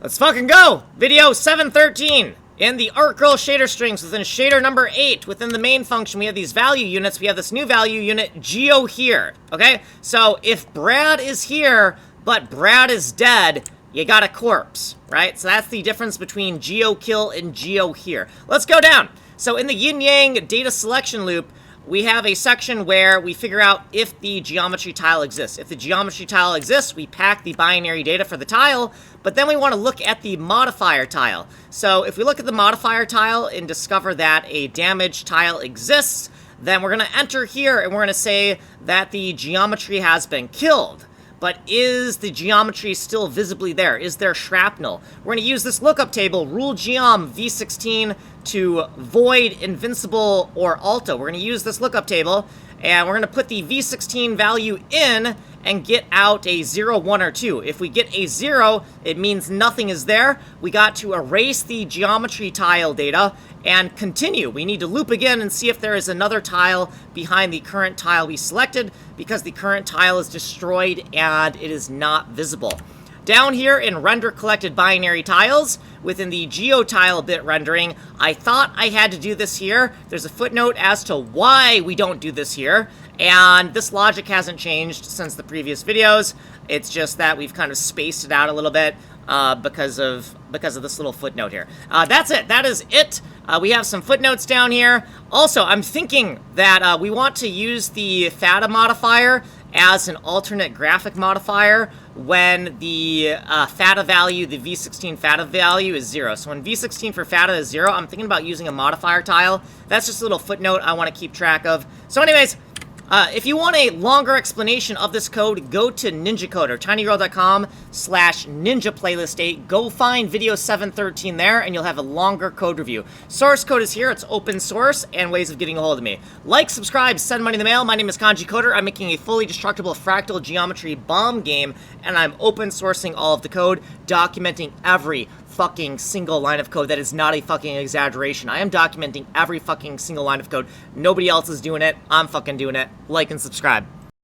Let's fucking go! Video 713. In the ARTGIRL shader strings within shader number 8, within the main function, we have these value units. We have this new value unit, geo here. Okay? So if Brad is here, but Brad is dead, you got a corpse, right? So that's the difference between geo kill and geo here. Let's go down. So in the yin-yang data selection loop, we have a section where we figure out if the geometry tile exists. If the geometry tile exists, we pack the binary data for the tile, but then we want to look at the modifier tile. So if we look at the modifier tile and discover that a damaged tile exists, then we're going to enter here and we're going to say that the geometry has been killed. But is the geometry still visibly there? Is there shrapnel? We're going to use this lookup table, rule geom v16, to void, invincible, or alto. We're going to use this lookup table, and we're going to put the v16 value in and get out a 0, 1, or 2. If we get a 0, it means nothing is there. We got to erase the geometry tile data and continue. We need to loop again and see if there is another tile behind the current tile we selected, because the current tile is destroyed and it is not visible. Down here in render collected binary tiles, within the geotile bit rendering, I thought I had to do this here. There's a footnote as to why we don't do this here, and this logic hasn't changed since the previous videos. It's just that we've kind of spaced it out a little bit because of this little footnote here. That's it. That is it. We have some footnotes down here. Also, I'm thinking that we want to use the FATA modifier as an alternate graphic modifier when the FATA value, the v16 FATA value, is 0. So when v16 for FATA is 0, I'm thinking about using a modifier tile. That's just a little footnote I want to keep track of. So anyways, if you want a longer explanation of this code, go to NinjaCoder, tinyurl.com/ninja playlist 8. Go find video 713 there, and you'll have a longer code review. Source code is here. It's open source, and ways of getting a hold of me. Like, subscribe, send money in the mail. My name is Kanji Coder. I'm making a fully destructible fractal geometry bomb game, and I'm open sourcing all of the code, documenting every fucking single line of code. That is not a fucking exaggeration. I am documenting every fucking single line of code. Nobody else is doing it. I'm fucking doing it. Like and subscribe.